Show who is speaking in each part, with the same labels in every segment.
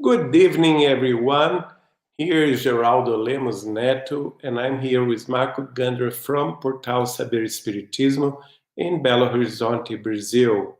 Speaker 1: Good evening, everyone. Here is Geraldo Lemos Neto, and I'm here with Marco Gandra from Portal Saber Spiritismo in Belo Horizonte, Brazil.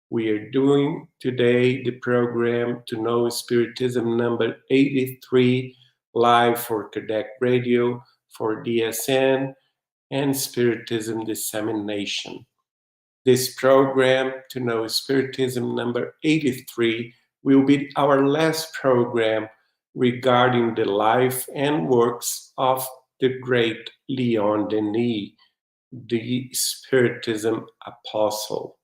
Speaker 1: We are doing today the program To Know Spiritism number 83, live for Kardec Radio, for DSN, and Spiritism Dissemination. This program, To Know Spiritism number 83, will be our last program regarding the life and works of the great Leon Denis, the Spiritism apostle.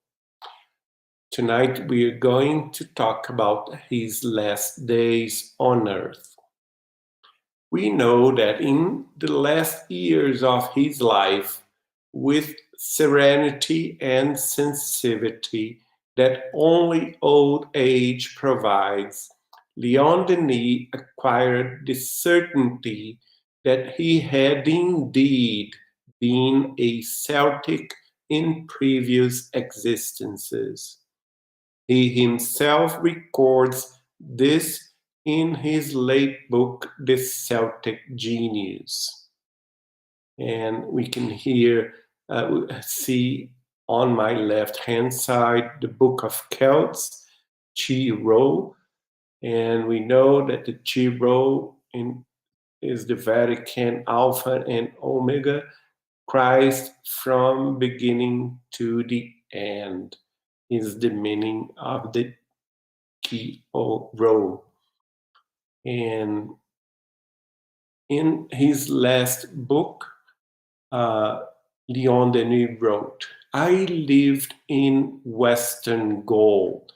Speaker 1: Tonight we are going to talk about his last days on earth. We know that in the last years of his life, with serenity and sensitivity that only old age provides, Leon Denis acquired the certainty that he had indeed been a Celtic in previous existences. He himself records this in his late book, The Celtic Genius. And we can see on my left-hand side the Book of Celts, Chi Rho, and we know that the Chi Rho is the Vatican Alpha and Omega, Christ from beginning to the end, is the meaning of the Chi Rho. And in his last book, Leon Denis wrote, "I lived in Western Gaul.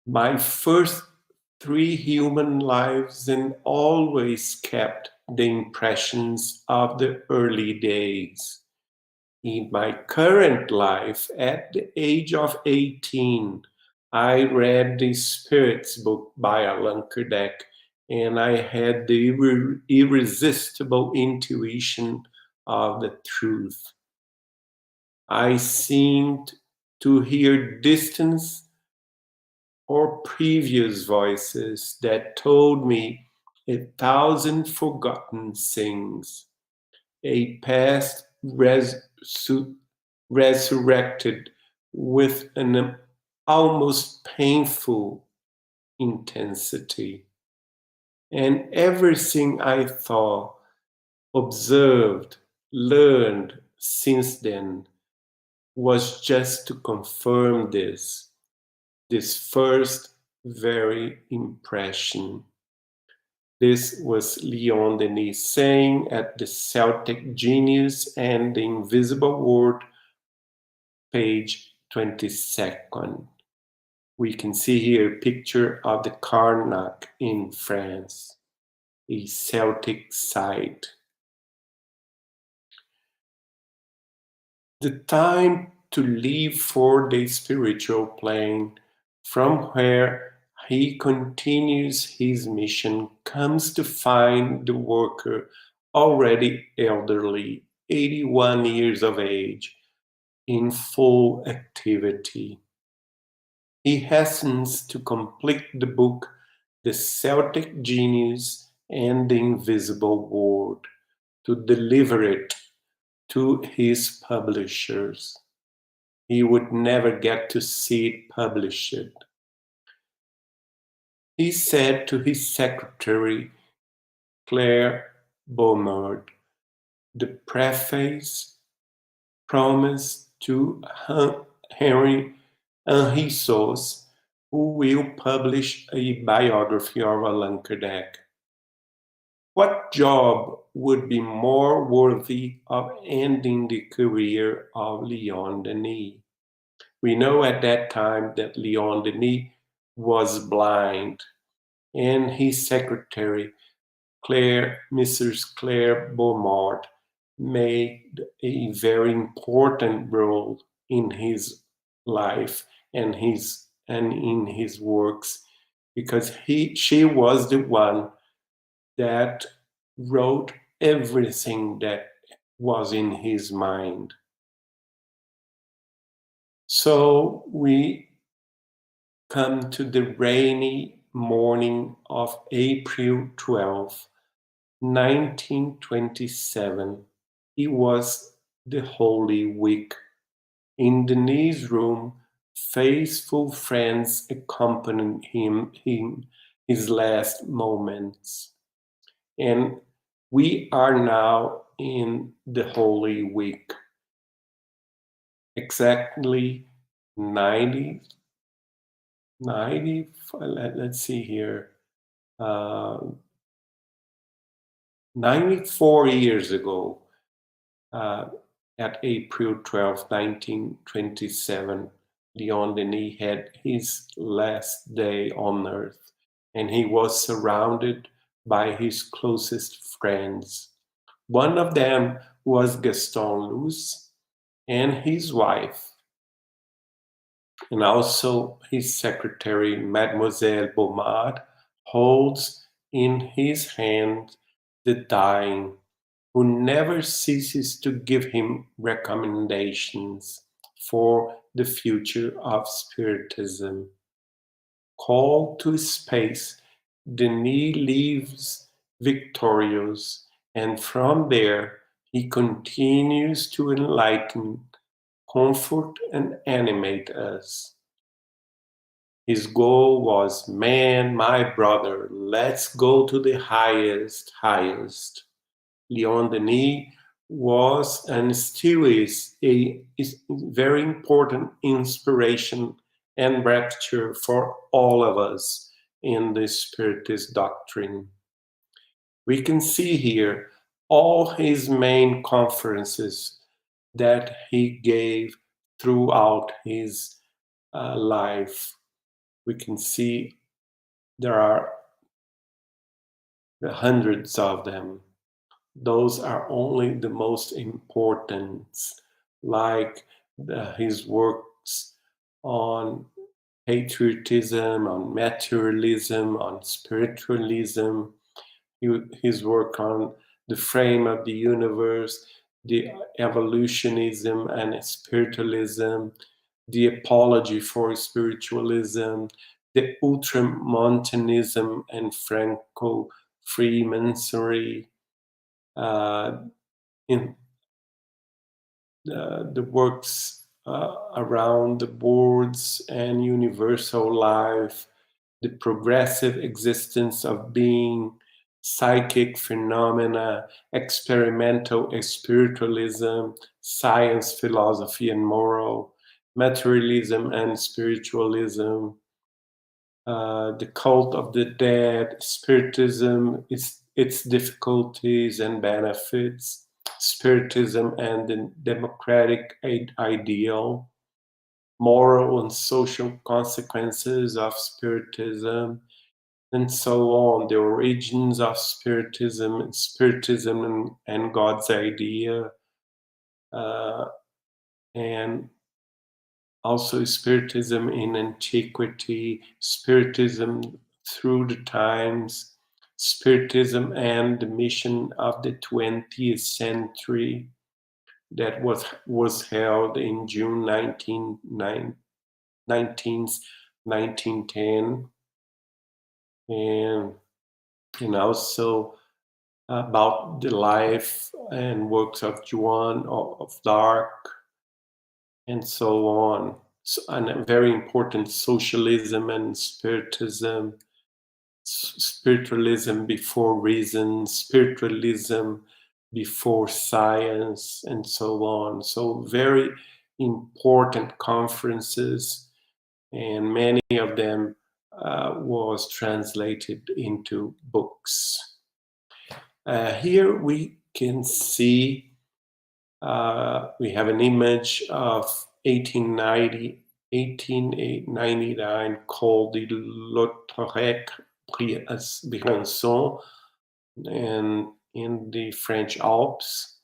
Speaker 1: My first 3 human lives and always kept the impressions of the early days. In my current life, at the age of 18, I read the Spirits book by Allan Kardec, and I had the irresistible intuition of the truth. I seemed to hear distant or previous voices that told me 1,000 forgotten things, a past resurrected with an almost painful intensity. And everything I thought, observed, learned since then was just to confirm this first very impression." This was Leon Denis saying at the Celtic Genius and the Invisible World, page 22nd. We can see here a picture of the Carnac in France, a Celtic site. The time to leave for the spiritual plane, from where he continues his mission, comes to find the worker already elderly, 81 years of age, in full activity. He hastens to complete the book, The Celtic Genius and the Invisible World, to deliver it to his publishers. He would never get to see it published. He said to his secretary, Claire Beaumont, the preface promised to Henry Henrisos, who will publish a biography of Allan Kardec. What job would be more worthy of ending the career of Leon Denis? We know at that time that Leon Denis was blind, and his secretary, Mrs. Claire Beaumont, made a very important role in his life and in his works, because she was the one that wrote everything that was in his mind. So we come to the rainy morning of April 12, 1927. It was the Holy Week. In Denis' room, faithful friends accompanied him in his last moments. And we are now in the Holy Week. Exactly 90, let's see here, uh, 94 years ago, uh, at April 12, 1927, Leon Denis had his last day on earth, and he was surrounded by his closest friends. One of them was Gaston Luz and his wife, and also his secretary, Mademoiselle Beaumard, holds in his hand the dying, who never ceases to give him recommendations for the future of Spiritism. Called to space, Denis leaves victorious, and from there he continues to enlighten, comfort, and animate us. His goal was, man, my brother, let's go to the highest. Leon Denis was and still is very important inspiration and rapture for all of us in the Spiritist doctrine. We can see here all his main conferences that he gave throughout his life. We can see there are hundreds of them. Those are only the most important, like his works on patriotism, on materialism, on spiritualism, his work on the frame of the universe, the evolutionism and spiritualism, the apology for spiritualism, the ultramontanism and Franco-Freemasonry, in the works around the boards and universal life, the progressive existence of being, psychic phenomena, experimental spiritualism, science, philosophy, and moral, materialism and spiritualism, the cult of the dead, Spiritism, its difficulties and benefits, Spiritism and the democratic ideal, moral and social consequences of Spiritism, and so on, the origins of Spiritism, and God's idea, uh, and also Spiritism in antiquity, Spiritism through the times, Spiritism and the mission of the 20th century that was held in June 1910, and also about the life and works of Joan of D'Arc, and so on. So, and a very important, socialism and spiritism, spiritualism before reason, spiritualism before science, and so on. So very important conferences, and many of them was translated into books. Here we can see we have an image of 1899 called the Lautrec Briançon, and in the French Alps,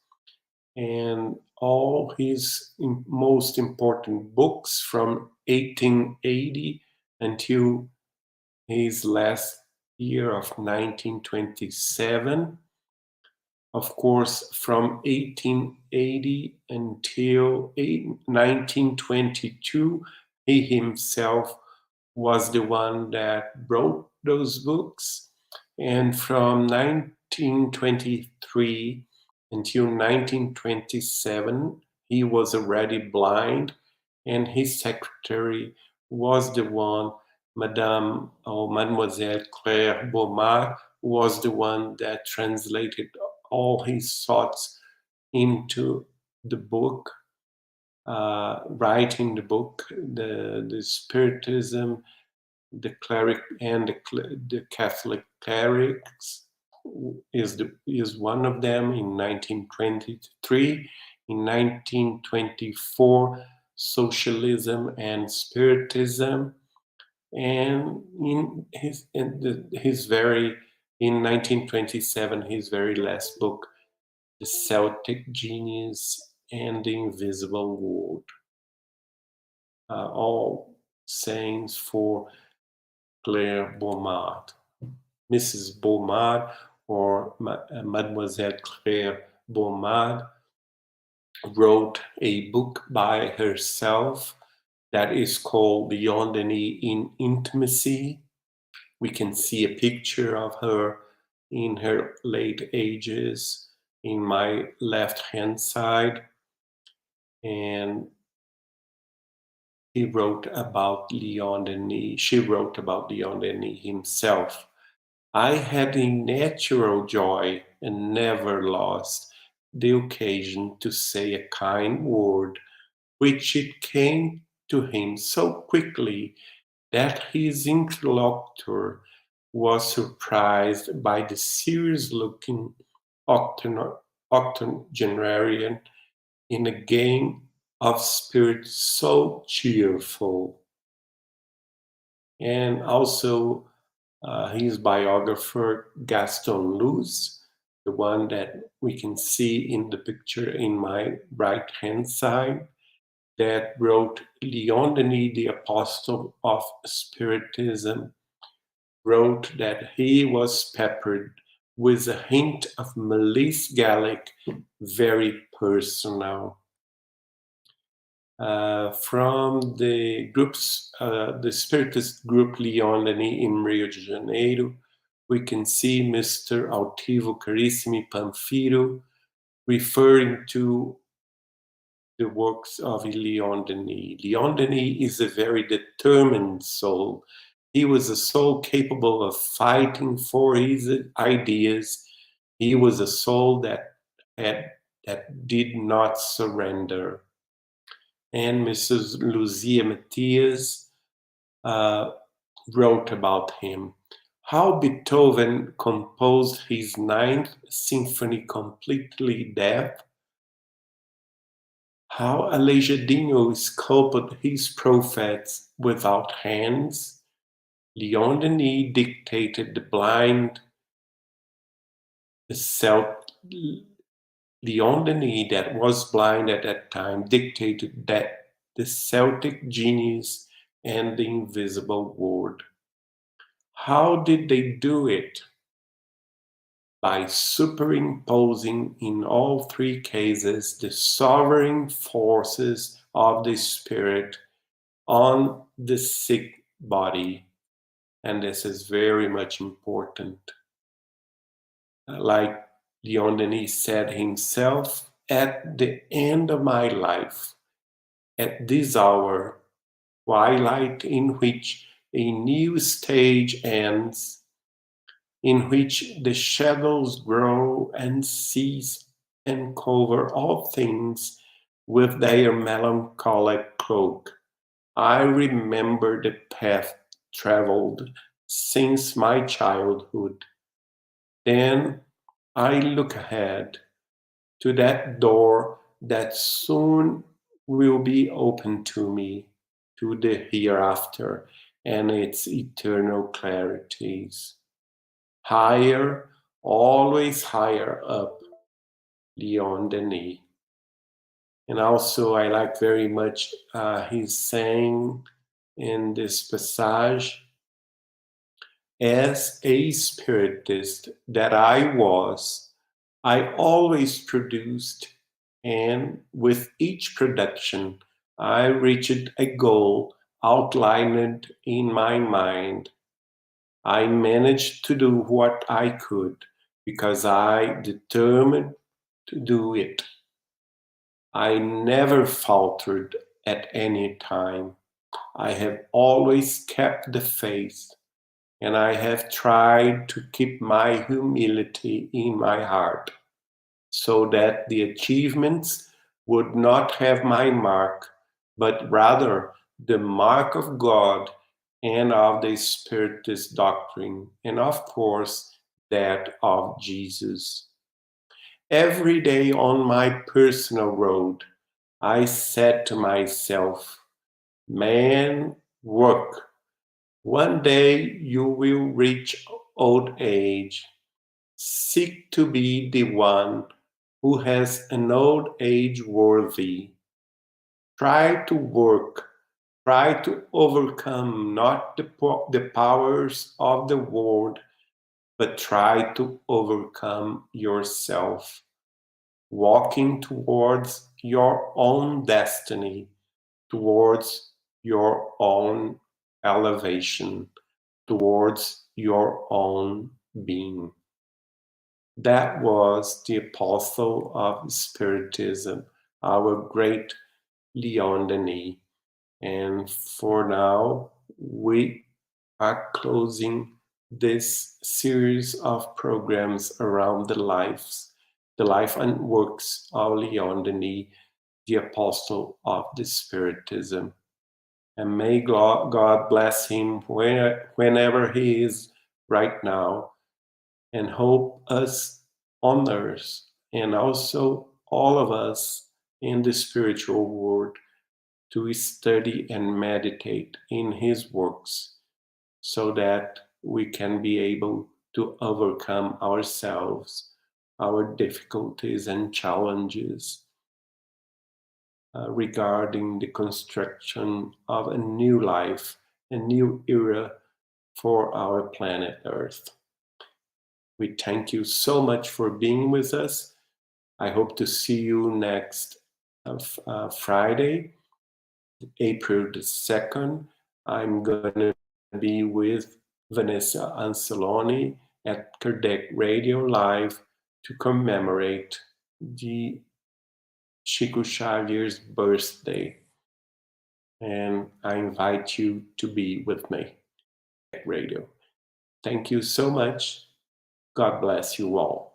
Speaker 1: and all his most important books from 1880 until his last year of 1927. Of course, from 1880 until 1922, he himself was the one that wrote those books. And from 1923 until 1927, he was already blind, and his secretary was the one, Madame or Mademoiselle Claire Beaumont, was the one that translated all his thoughts into the book, writing the book, the Spiritism, the cleric and the Catholic clerics is one of them in 1923. In 1924, Socialism and Spiritism, and in 1927 his very last book, The Celtic Genius and the Invisible World, all sayings for Claire Beaumont. Mrs. Beaumont, or Mademoiselle Claire Beaumont, wrote a book by herself that is called Beyond Any in Intimacy. We can see a picture of her in her late ages in my left hand side, and he wrote about Leon Denis. She wrote about Leon Denis himself. I had a natural joy and never lost the occasion to say a kind word, which it came to him so quickly that his interlocutor was surprised by the serious-looking octogenarian in a game of spirit so cheerful. And also his biographer, Gaston Luz, the one that we can see in the picture in my right-hand side, that wrote Leon Denis, the Apostle of Spiritism, wrote that he was peppered with a hint of malice Gallic, very personal. From the groups, the Spiritist group Leon Denis in Rio de Janeiro, we can see Mr. Altivo Carissimi Pamphilo referring to the works of Leon Denis. Leon Denis is a very determined soul. He was a soul capable of fighting for his ideas. He was a soul that did not surrender. And Mrs. Lucia Matias wrote about him. How Beethoven composed his Ninth Symphony completely deaf. How Aleijadinho sculpted his prophets without hands. Leon Denis dictated the blind. Leon Denis, that was blind at that time, dictated that the Celtic genius and the invisible word. How did they do it? By superimposing in all three cases the sovereign forces of the spirit on the sick body. And this is very much important. Like Leon Denis said himself, at the end of my life, at this hour, twilight in which a new stage ends, in which the shadows grow and cease and cover all things with their melancholic cloak, I remember the path traveled since my childhood. Then I look ahead to that door that soon will be open to me, to the hereafter and its eternal clarities. Higher, always higher up, Leon Denis. And also, I like very much his saying in this passage, as a spiritist that I was, I always produced, and with each production, I reached a goal outlined in my mind. I managed to do what I could because I determined to do it. I never faltered at any time. I have always kept the faith, and I have tried to keep my humility in my heart so that the achievements would not have my mark, but rather the mark of God and of the Spiritist doctrine, and of course, that of Jesus. Every day on my personal road, I said to myself, man, work. One day you will reach old age. Seek to be the one who has an old age worthy. Try to work. Try to overcome not the powers of the world, but try to overcome yourself, walking towards your own destiny, towards your own elevation, towards your own being. That was the apostle of Spiritism, our great Leon Denis. And for now, we are closing this series of programs around the life and works of Leon Denis, the apostle of the Spiritism. And may God bless him whenever he is right now, and help us on earth, and also all of us in the spiritual world, to study and meditate in his works so that we can be able to overcome ourselves, our difficulties and challenges regarding the construction of a new life, a new era for our planet Earth. We thank you so much for being with us. I hope to see you next Friday, April the 2nd. I'm going to be with Vanessa Anceloni at Kardec Radio Live to commemorate the Chico Xavier's birthday. And I invite you to be with me at Radio. Thank you so much. God bless you all.